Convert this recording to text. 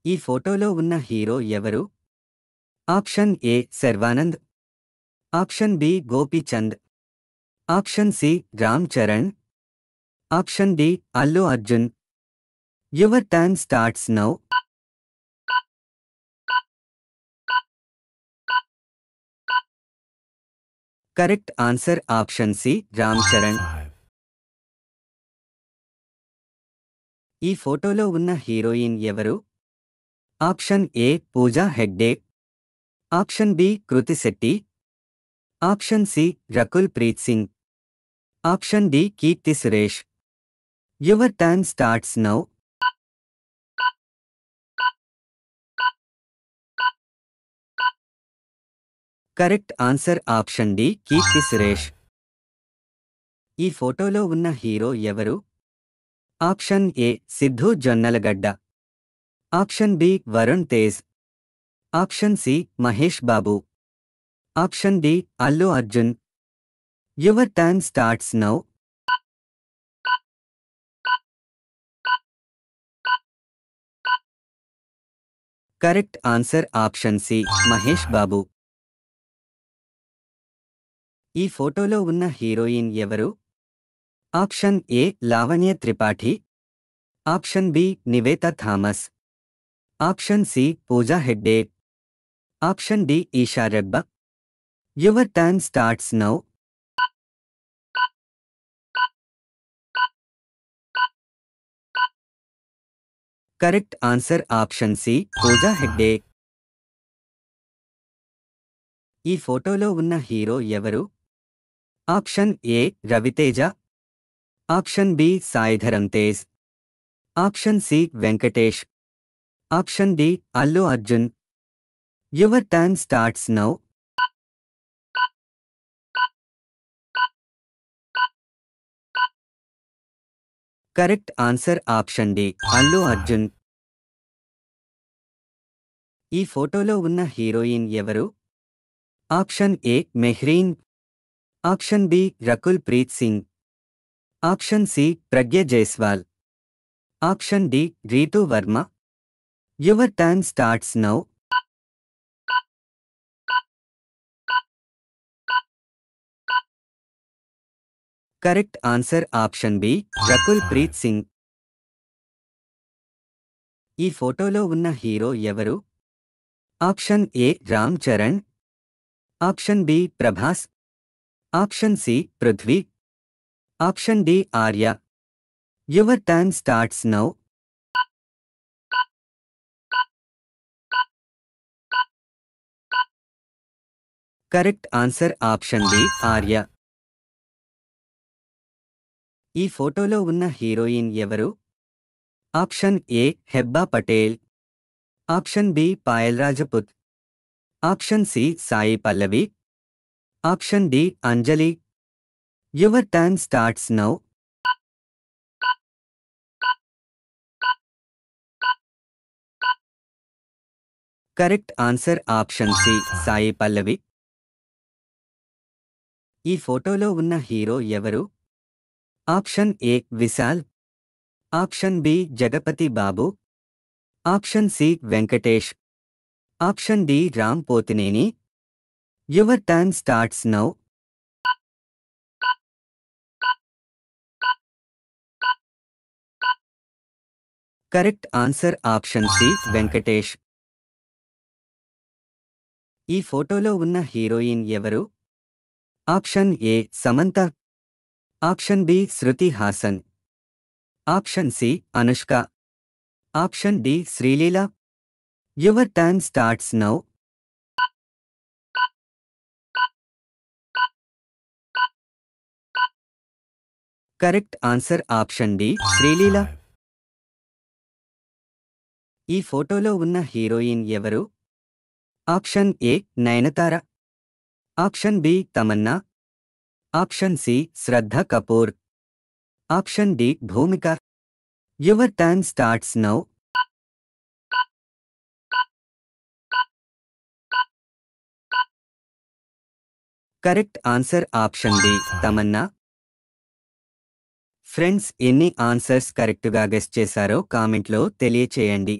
ఈ ఫోటోలో ఉన్న హీరో ఎవరు? Option A Sharwanand, option B Gopichand, option C Ram Charan, option D Allu Arjun. Your time starts now. Correct answer option C Ram Charan. ఈ ఫోటోలో ఉన్న హీరోయిన్ ఎవరు? Option A Pooja Hegde, option B Krithi Shetty, option C Rakul Preet Singh, option D Keerthy Suresh. Your time starts now. Correct answer option D Keerthy Suresh. ఈ ఫోటోలో ఉన్న hero ఎవరు? Option A Siddhu Jonnalagadda, option B Varun Tej, option C Mahesh Babu, option D Allu Arjun. Your time starts now. Correct answer option C Mahesh Babu. ఈ ఫోటోలో ఉన్న heroine ఎవరు? Option A Lavanya Tripathi, option B Nivetha Thomas, option C Pooja Hegde, option D Eesha Rebba. Your time starts now. Correct answer option C Pooja Hegde. ఈ ఫోటోలో ఉన్న hero ఎవరు? Option A Ravi Teja, option B Sai Dharam Tej, option C Venkatesh, option D Allu Arjun. Your time starts now. Correct answer option D Allu Arjun. ఈ ఫోటోలో ఉన్న heroine ఎవరు? Option A Mehreen, option B Rakul Preet Singh, option C Pragya Jaiswal, option D Ritu Varma. Your time starts now. Correct answer option B Rakul Preet Singh. ఈ ఫోటోలో ఉన్న hero ఎవరు? Option A Ram Charan, option B Prabhas, option C Prithvi, option D Arya. Your time starts now. Correct answer option D Arya. ఈ ఫోటోలో ఉన్న heroine ఎవరు? Option A Hebah Patel, option B Payal Rajput, option C Sai Pallavi, option D Anjali. Your time starts now. Correct answer option C Sai Pallavi. ఈ ఫోటోలో ఉన్న hero ఎవరు? Option A Vishal, option B Jagapathi Babu, option C Venkatesh, option D Ram Pothineni. Your time starts now. Correct answer option C Venkatesh. ఈ ఫోటోలో ఉన్న heroine ఎవరు? Option A Samantha, option B Shruti Haasan, option C Anushka, option D Sreeleela. Your time starts now. Correct answer option D Sreeleela. ఈ ఫోటోలో ఉన్న heroine ఎవరు? Option A Nayanthara, option B Tamannaah, option C Shraddha Kapoor, option D Bhumika. Your time starts now. Correct answer option D Tamannaah. Friends, ఎన్ని answers కరెక్టుగా guess చేశారో కామెంట్లో తెలియచేయండి.